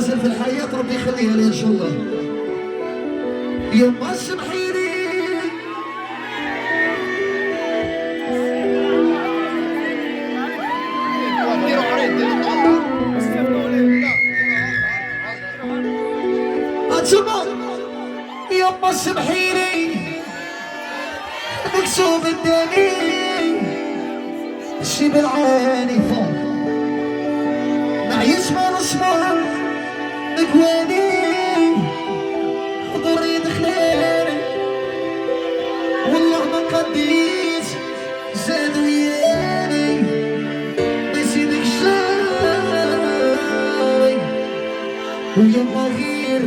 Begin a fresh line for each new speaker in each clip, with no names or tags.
مازال في الحياة ربي يخليها لي ان شاء الله. يما سمحيلي يما سمحيلي مكسوب الدمي الشي بالعاني فوق نعيش ما نصبر نقواني حضوري دخلاني والله ما قديت زاد وياني ما يزيدك شاي ويما غير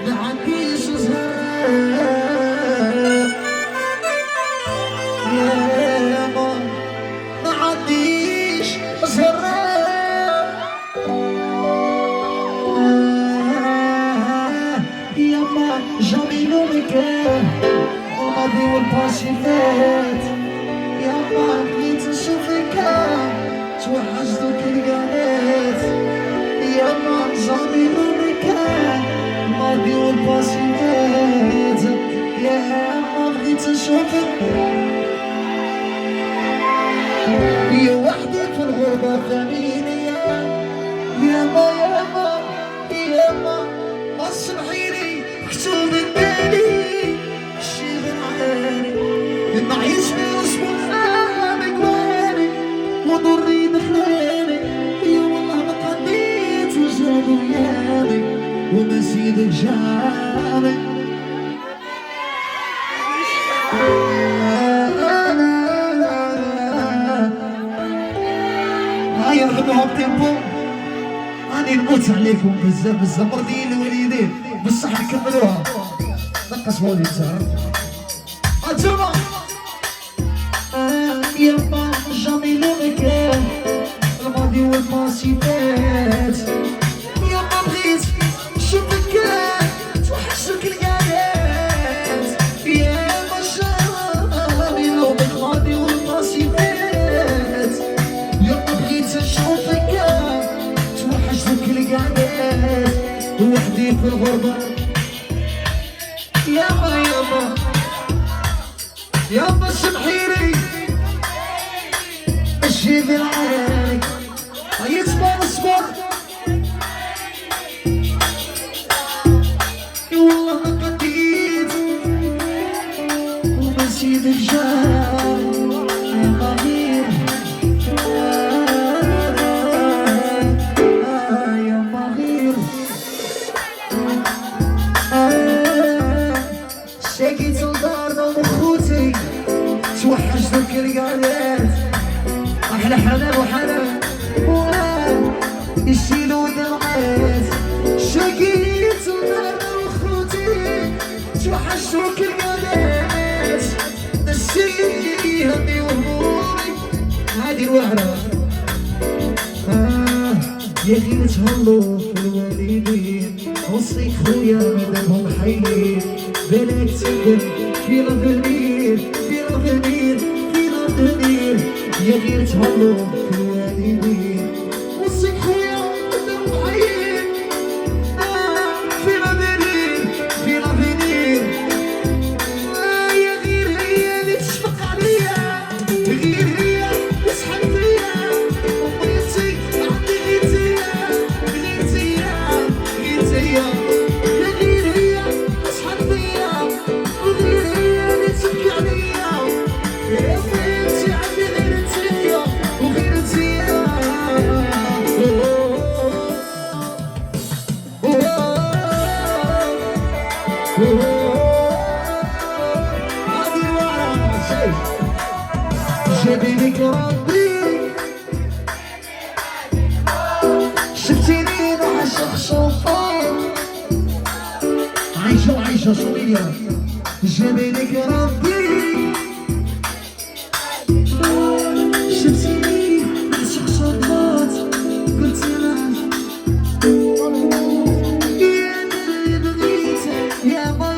ما عنديش زهر ياما ما عنديش زهر ياما جامي لو مكان الماضي والباسي فات ياما بغيت نشوفك توحشت الكلمات ياما جامي لو مكان الماضي والباسي فات ياما بغيت نشوفك يا وحدي في الغربة فاميلي ياما ياما ياما ما سمحيلي مكتوب الدالي شي بالعاني نعيش في اصبر فامك واني وضري دخلاني يا والله ما قضيت وزاد وياني وما زيدك جاني هيا نخدوها بتيمبو راني نموت عليكم بزاف بزاف مرضيين الوالدين بالصحة كملوها نقص مولي سهر أنتوما يما جامي لو مكان الماضي والباسي فات يما بغيت نشوفك توحشتك القعدات يما جامي لو الماضي والباسي فات يما بغيت نشوفك توحشتك القعدات وحدي في الغربة ياما ياما ياما سمحيلي الشي بالعاني يصبر اصبر والله ما قديت وما نسيتك جار يا ضمير يا ضمير شاكيت لدارنا ومخوتي توحشتك القعدات احلى حنان وحنان يشيلو دمعات شاكيت لدارنا ومخوتي توحشتك القعدات نسيني همي وهمومي هادي الوهرة يا غير تهلو في الوالدين وصيك خويا مادامهم حيين بالك تقول في لافنير في لافنير في لافنير يا غير تهلو في الوالدين وصيك خويا مادامهم حيين في لافنير في لافنير يا غير هي اللي تشفق عليا غير هي تسحب فيا وبغيتي عندي غيرتيا غيرتيا غيرتيا يا غير هي تسحب فيا وغير هي اللي تبكي عليا يا بنتي عندي غيرتيا وغيرتيا هادي الورا جابيلك ربي شفتيني نعشق شوفان عايشة وعايشة صوميليا جابيلك ربي شفتيني نعشق شوفان قلت له يا بغيت يا ما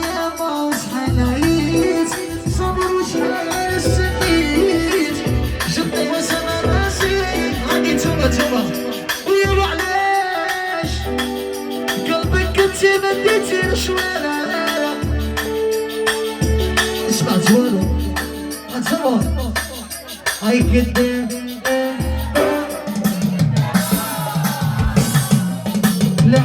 وشحال عييت صبر وشحال استنيت جبت وسام راسي عندي توما ويا علاش انتي ما ديتيش وانا سمعت والو اتصور هاي كداب لا